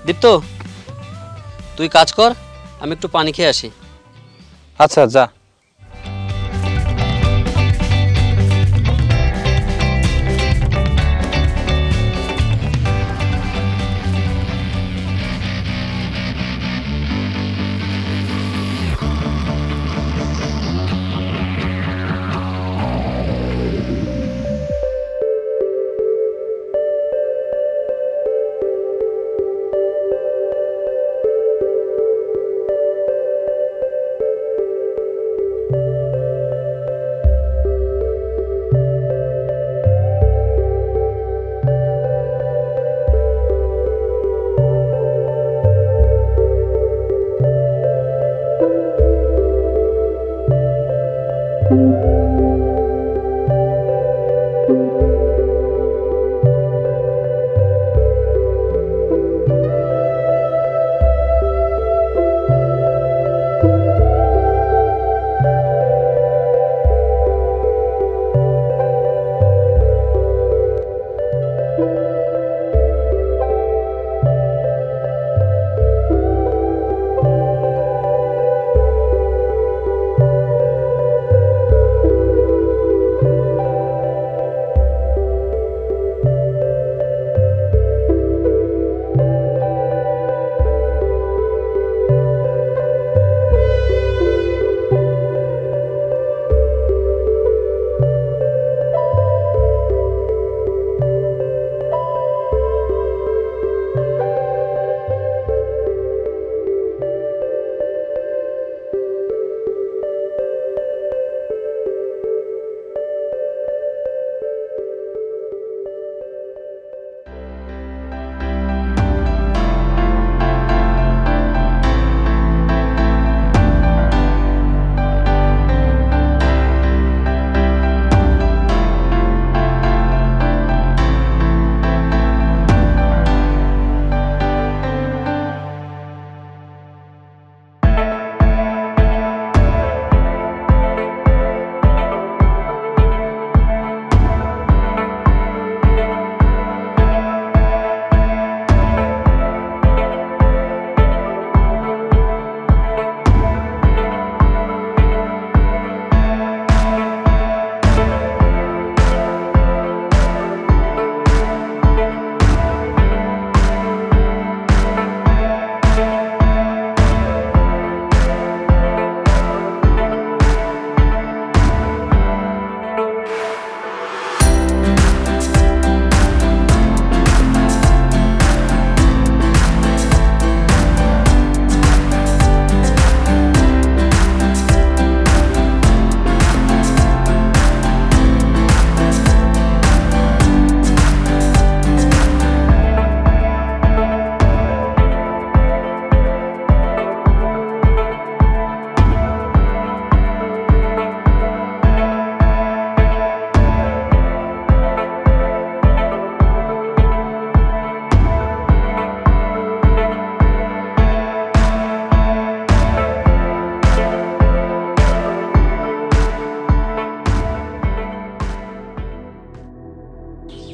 দীপ্ত, তুই কাজ কর, আমি একটু পানি খেয়ে আসি। আচ্ছা যা।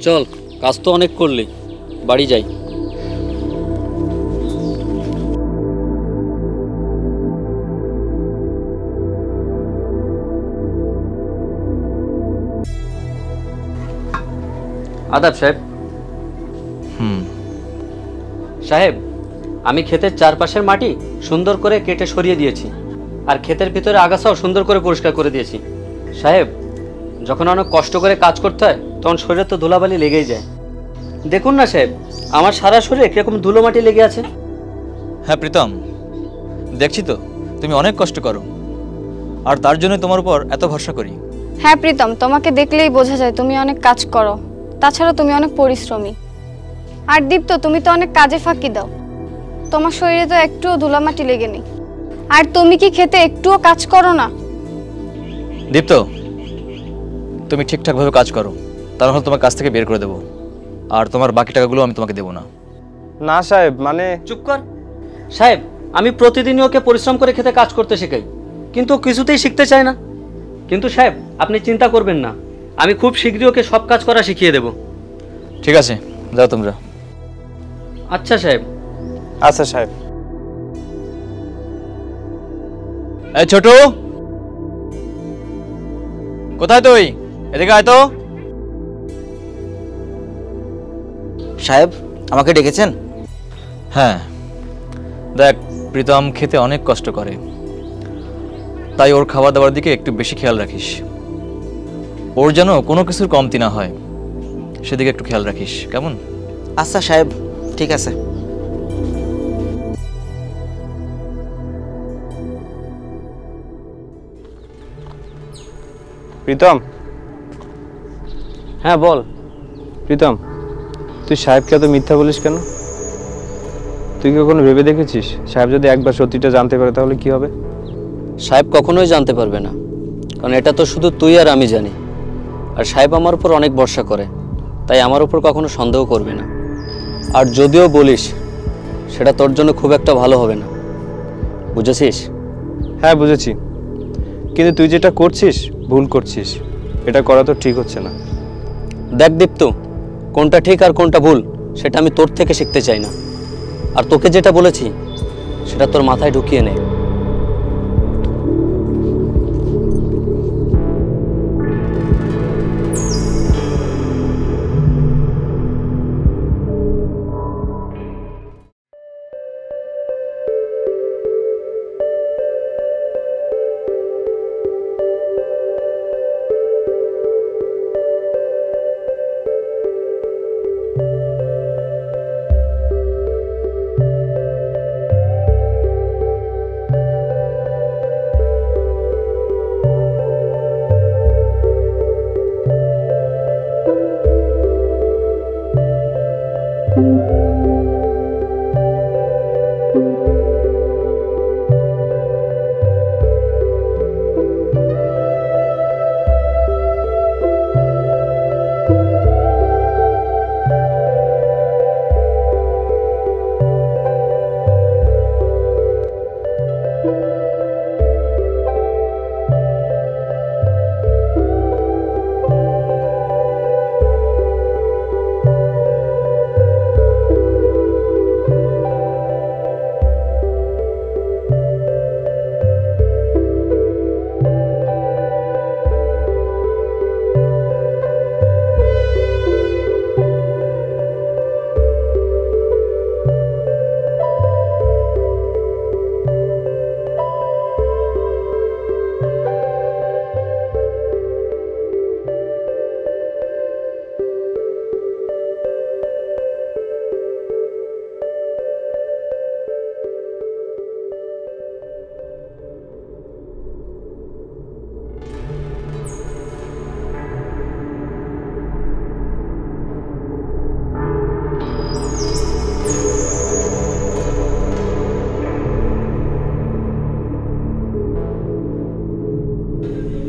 চল, কাজ তো অনেক করলি, বাড়ি যাই। আদাব সাহেব। সাহেব, আমি ক্ষেতের চারপাশের মাটি সুন্দর করে কেটে সরিয়ে দিয়েছি, আর ক্ষেতের ভিতরে আগাছাও সুন্দর করে পরিষ্কার করে দিয়েছি। সাহেব, যখন অনেক কষ্ট করে কাজ করতে হয় তখন শরীরে তো ধুলাবালি লেগেই যায়। দেখুন না সাহেব, আমার সারা শরীরে কিরকম ধুলো মাটি লেগে আছে। হ্যাঁ প্রীতম, দেখছি তো তুমি অনেক কষ্ট করো, আর তার জন্য তোমার উপর এত ভরসা করি। হ্যাঁ প্রীতম, তোমাকে দেখলেই বোঝা যায় তুমি অনেক কাজ করো, তাছাড়া তুমি অনেক পরিশ্রমী। আর দীপ্ত, তুমি তো অনেক কাজে ফাঁকি দাও, তোমার শরীরে তো একটুও ধুলামাটি লেগে নেই। আর তুমি কি খেতে একটুও কাজ করো না? দীপ্ত, তুমি ঠিকঠাকভাবে কাজ করো, তাহলে তোমার কাছ থেকে বের করে দেবো, আর তোমার বাকি টাকাগুলো আমি তোমাকে দেবো না। না সাহেব, মানে চুপ কর সাহেব, আমি প্রতিদিনই ওকে পরিশ্রম করে খেতে কাজ করতে শেখাই, কিন্তু ও কিছুতেই শিখতে চায় না। কিন্তু সাহেব, আপনি চিন্তা করবেন না, আমি খুব শীঘ্রই ওকে সব কাজ করা শিখিয়ে দেব। ঠিক আছে, যাও তোমরা। আচ্ছা সাহেব। আচ্ছা সাহেব। এই ছোট, কোথায় তুই? এদিকে আয় তো। সাহেব, আমাকে ডেকেছেন? হ্যাঁ, দেখ প্রীতম খেতে অনেক কষ্ট করে, তাই ওর খাবার দাবার দিকে একটু বেশি খেয়াল রাখিস। ওর যেন কোনো কিছুর কমতি না হয়, সেদিকে একটু খেয়াল রাখিস, কেমন? আচ্ছা সাহেব, ঠিক আছে। প্রীতম, হ্যাঁ বল। প্রীতম, তুই সাহেবকে এত মিথ্যা বলিস কেন? তুই কি কখনো ভেবে দেখেছিস সাহেব যদি একবার সত্যিটা জানতে পারে তাহলে কি হবে? সাহেব কখনোই জানতে পারবে না, কারণ এটা তো শুধু তুই আর আমি জানি। আর সাহেব আমার উপর অনেক ভরসা করে, তাই আমার উপর কখনো সন্দেহ করবে না। আর যদিও বলিস, সেটা তোর জন্য খুব একটা ভালো হবে না, বুঝেছিস? হ্যাঁ বুঝেছি, কিন্তু তুই যেটা করছিস ভুল করছিস। এটা করা তো ঠিক হচ্ছে না। দেখ দীপ্ত, কোনটা ঠিক আর কোনটা ভুল সেটা আমি তোর থেকে শিখতে চাই না। আর তোকে যেটা বলেছি সেটা তোর মাথায় ঢুকিয়ে নে।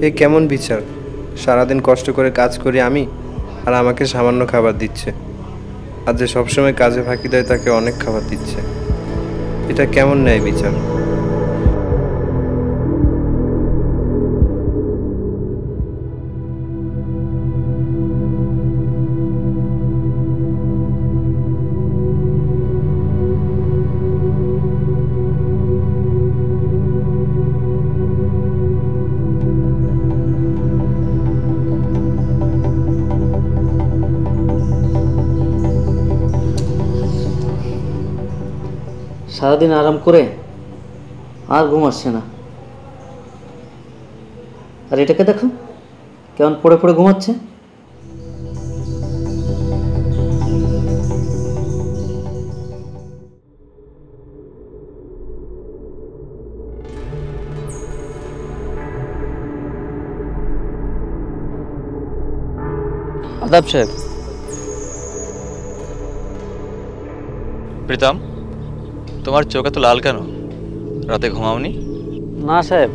এ কেমন বিচার? সারাদিন কষ্ট করে কাজ করি আমি, আর আমাকে সামান্য খাবার দিচ্ছে। আর যে সবসময় কাজে ফাঁকি দেয় তাকে অনেক খাবার দিচ্ছে। এটা কেমন ন্যায় বিচার? সারাদিন আরাম করে আর ঘুম আসছে না। আর এটাকে দেখো কেমন পড়ে পড়ে ঘুমাচ্ছে। আদাব সাহেব। প্রীতম, তোমার চোখ এত লাল কেন? রাতে ঘুমাওনি? না সাহেব,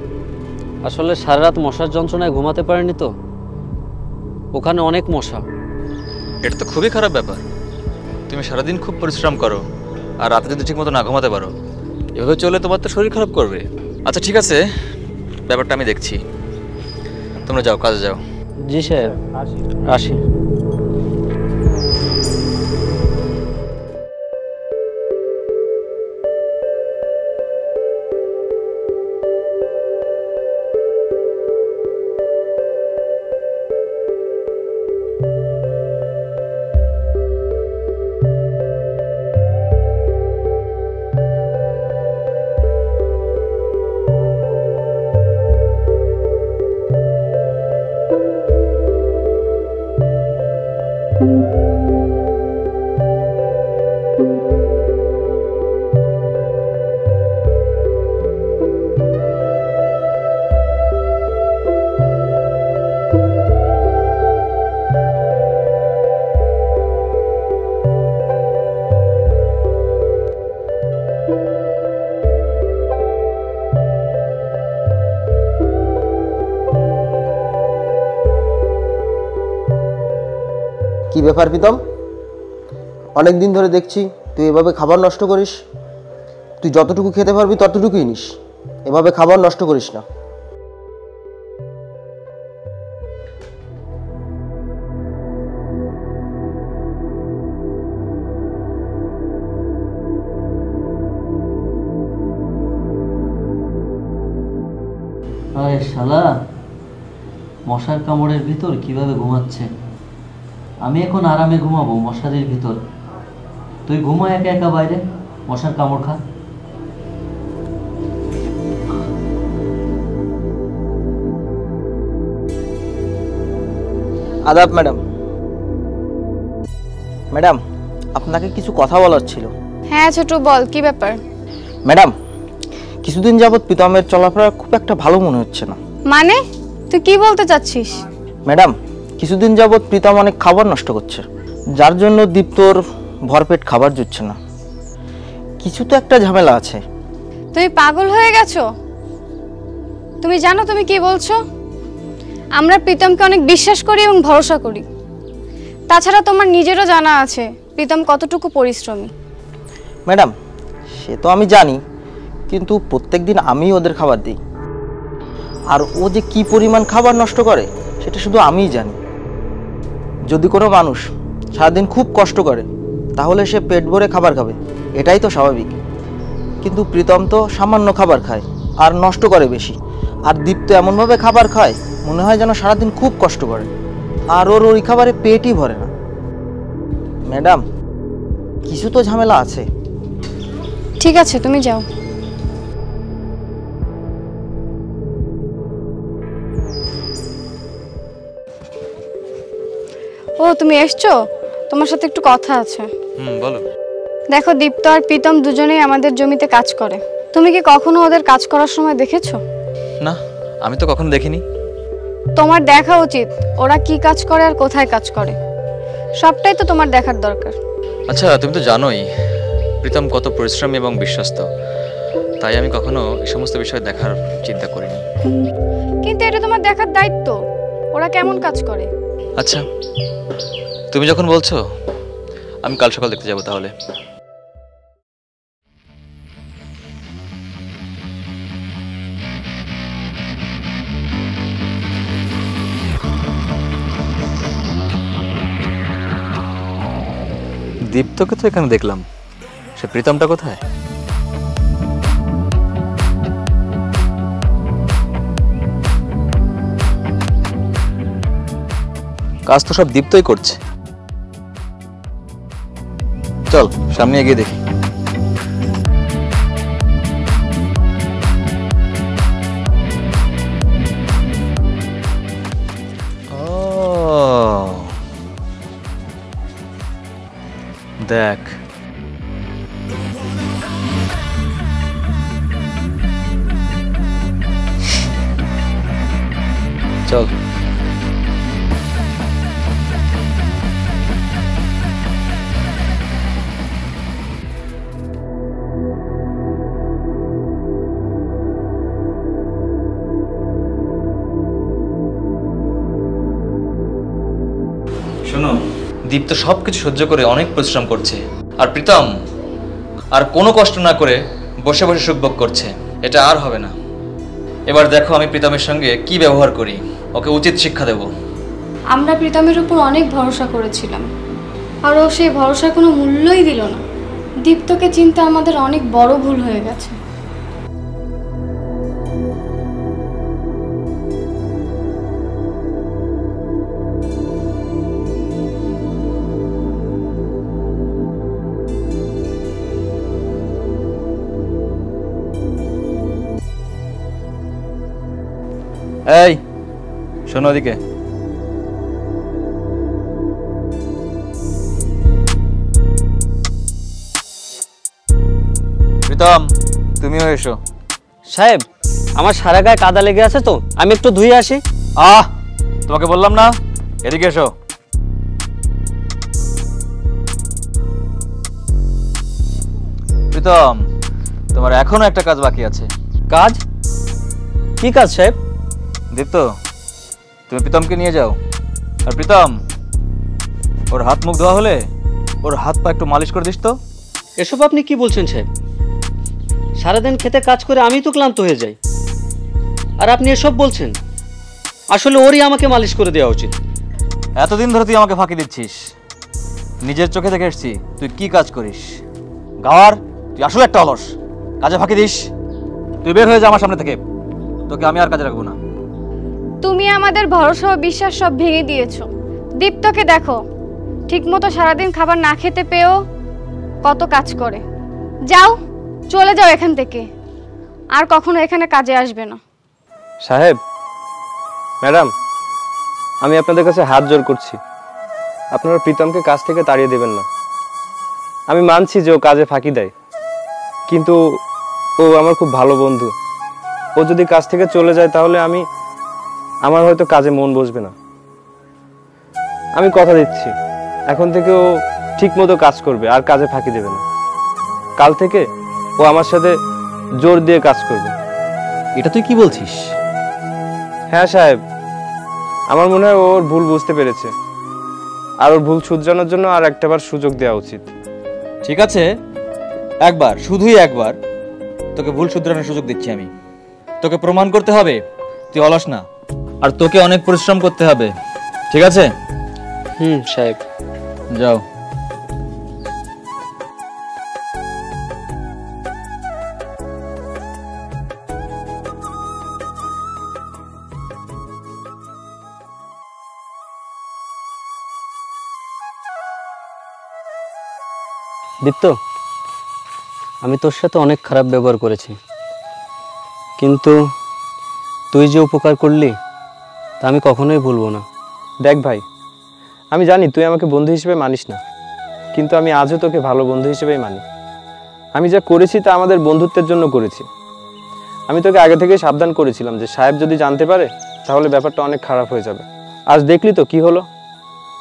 আসলে সারা রাত মশার যন্ত্রণায় ঘুমাতে পারেনি তো, ওখানে অনেক মশা। এটা তো খুবই খারাপ ব্যাপার। তুমি সারাদিন খুব পরিশ্রম করো, আর রাতে যদি ঠিক মতো না ঘুমাতে পারো, এভাবে চলে তোমার তো শরীর খারাপ করবে। আচ্ছা ঠিক আছে, ব্যাপারটা আমি দেখছি। তোমরা যাও, কাজে যাও। জি সাহেব, আসি। ব্যাপার প্রীতম, অনেক দিন ধরে দেখছি তুই এভাবে খাবার নষ্ট করিস। তুই যতটুকু খেতে পারবি ততটুকুই নিস, এভাবে খাবার নষ্ট করিস না। আরে শালা, মশার কামড়ের ভিতর কিভাবে ঘুমাচ্ছে। আমি এখন আরামে ঘুমাবো মশারির ভিতর, তুই ঘুমা একা একা বাইরে, মশার কামড় খা। আদাব ম্যাডাম। ম্যাডাম, আপনাকে কিছু কথা বলার ছিল। হ্যাঁ ছোট, বল কি ব্যাপার। ম্যাডাম, কিছুদিন যাবৎ প্রীতমের চলাফেরা খুব একটা ভালো মনে হচ্ছে না। মানে তুই কি বলতে চাচ্ছিস? ম্যাডাম, কিছুদিন যাবৎ প্রীতম অনেক খাবার নষ্ট করছে, যার জন্য দীপ্তর ভরপেট খাবার জুটছে না। কিছু তো একটা ঝামেলা আছে। তুমি পাগল হয়ে গেছো? তুমি জানো তুমি কি বলছো? আমরা প্রীতমকে অনেক বিশ্বাস করি এবং ভরসা করি। তাছাড়া তোমার নিজেরও জানা আছে প্রীতম কতটুকু পরিশ্রমী। ম্যাডাম, সে তো আমি জানি, কিন্তু প্রত্যেকদিন আমি ওদের খাবার দিই, আর ও যে কি পরিমাণ খাবার নষ্ট করে সেটা শুধু আমিই জানি। যদি কোনো মানুষ সারাদিন খুব কষ্ট করে তাহলে সে পেট ভরে খাবার খাবে, এটাই তো স্বাভাবিক। কিন্তু প্রীতম তো সামান্য খাবার খায় আর নষ্ট করে বেশি। আর দীপ্ত এমনভাবে খাবার খায় মনে হয় যেন সারাদিন খুব কষ্ট করে, আর ওর ওই খাবারে পেটই ভরে না। ম্যাডাম, কিছু তো ঝামেলা আছে। ঠিক আছে তুমি যাও। ও তুমি এসছো, তোমার সাথে একটু কথা আছে। বলো। দেখো, দীপ্ত আর প্রীতম দুজনেই আমাদের জমিতে কাজ করে। তুমি কি কখনো ওদের কাজ করার সময় দেখেছো? না, আমি তো কখনো দেখিনি। তোমার দেখা উচিত ওরা কি কাজ করে আর কোথায় কাজ করে, সবটাই তো তোমার দেখার দরকার। আচ্ছা, তুমি তো জানোই প্রীতম কত পরিশ্রমী এবং বিশ্বস্ত, তাই আমি কখনো এই সমস্ত বিষয় দেখার চিন্তা করিনি। কিন্তু এটা তোমার দেখার দায়িত্ব, ওরা কেমন কাজ করে। আচ্ছা, তুমি যখন বলছো আমি কাল সকাল দেখতে যাব তাহলে। দীপ্তকে তো এখানে দেখলাম, সে প্রীতমটা কোথায়? কাজ তো সব দীপ্তই করছে। চল সামনে এগিয়ে দেখি। দেখ, চল। শোনো, দীপ্ত সবকিছু সহ্য করে অনেক পরিশ্রম করছে, আর প্রীতম আর কোনো কষ্ট না করে বসে বসে সুখ ভোগ করছে। এটা আর হবে না। এবার দেখো আমি প্রীতমের সঙ্গে কি ব্যবহার করি, ওকে উচিত শিক্ষা দেব। আমরা প্রীতমের উপর অনেক ভরসা করেছিলাম, আর ও সেই ভরসার কোনো মূল্যই দিল না। দীপ্তকে চিন্তা আমাদের অনেক বড় ভুল হয়ে গেছে। এই শোনো, ওদিকে। প্রীতম, তুমিও এসো। সাহেব, আমার সারা গায়ে কাদা লেগে আছে, তো আমি একটু ধুয়ে আসি। তোমাকে বললাম না, এদিকে এসো। প্রীতম, তোমার এখনো একটা কাজ বাকি আছে। কাজ? কি কাজ সাহেব? দীপ্ত, তুমি প্রীতমকে নিয়ে যাও। আর প্রীতম, ওর হাত মুখ ধোয়া হলে ওর হাত পা একটু মালিশ করে দিস তো। এসব আপনি কি বলছেন সাহেব? সারাদিন খেতে কাজ করে আমি তো ক্লান্ত হয়ে যাই, আর আপনি এসব বলছেন? আসলে ওরই আমাকে মালিশ করে দেওয়া উচিত। এতদিন ধরে তুই আমাকে ফাঁকি দিচ্ছিস, নিজের চোখে দেখে এসছি তুই কি কাজ করিস। গাওয়ার, তুই আসলে একটা অলস, কাজে ফাঁকি দিস। তুই বের হয়ে যা আমার সামনে থেকে, তোকে আমি আর কাজে রাখবো না। তুমি আমাদের ভরসা ও বিশ্বাস সব ভেঙে দিয়েছো। দীপ্তকে দেখো, ঠিকমতো সারাদিন খাবার না খেতে পেয়েও কত কাজ করে। যাও, চলে যাও এখান থেকে, আর কখনো এখানে কাজে আসবে না। সাহেব, ম্যাডাম, আমি আপনাদের কাছে হাত জোড় করছি, আপনারা প্রীতমকে কাজ থেকে তাড়িয়ে দেবেন না। আমি মানছি যে ও কাজে ফাঁকি দেয়, কিন্তু ও আমার খুব ভালো বন্ধু। ও যদি কাজ থেকে চলে যায় তাহলে আমার হয়তো কাজে মন বসবে না। আমি কথা দিচ্ছি, এখন থেকে ও ঠিক মতো কাজ করবে আর কাজে ফাঁকি দেবে না। কাল থেকে ও আমার সাথে জোর দিয়ে কাজ করবে। এটা তুই কি বলছিস? হ্যাঁ সাহেব, আমার মনে হয় ওর ভুল বুঝতে পেরেছে, আর ওর ভুল শুধরানোর জন্য আর একটাবার সুযোগ দেওয়া উচিত। ঠিক আছে, একবার, শুধুই একবার তোকে ভুল শুধরানোর সুযোগ দিচ্ছি আমি। তোকে প্রমাণ করতে হবে তুই অলস না, আর তোকে অনেক পরিশ্রম করতে হবে, ঠিক আছে? সাহেব। যাও। দীপ্ত, আমি তোর সাথে অনেক খারাপ ব্যবহার করেছি, কিন্তু তুই যে উপকার করলি তা আমি কখনোই ভুলবো না। দেখ ভাই, আমি জানি তুই আমাকে বন্ধু হিসেবে মানিস না, কিন্তু আমি আজও তোকে ভালো বন্ধু হিসেবেই মানি। আমি যা করেছি তা আমাদের বন্ধুত্বের জন্য করেছি। আমি তোকে আগে থেকেই সাবধান করেছিলাম যে সাহেব যদি জানতে পারে তাহলে ব্যাপারটা অনেক খারাপ হয়ে যাবে। আজ দেখলি তো কি হলো।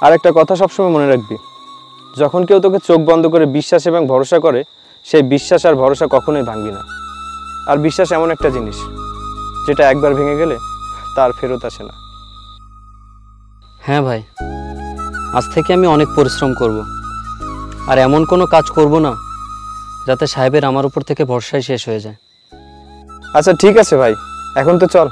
আর একটা কথা সবসময় মনে রাখবি, যখন কেউ তোকে চোখ বন্ধ করে বিশ্বাস এবং ভরসা করে, সেই বিশ্বাস আর ভরসা কখনোই ভাঙবি না। আর বিশ্বাস এমন একটা জিনিস যেটা একবার ভেঙে গেলে তার ফেরত আসে না। হ্যাঁ ভাই, আজ থেকে আমি অনেক পরিশ্রম করব, আর এমন কোনো কাজ করব না যাতে সাহেবের আমার উপর থেকে ভরসাই শেষ হয়ে যায়। আচ্ছা ঠিক আছে ভাই, এখন তো চল।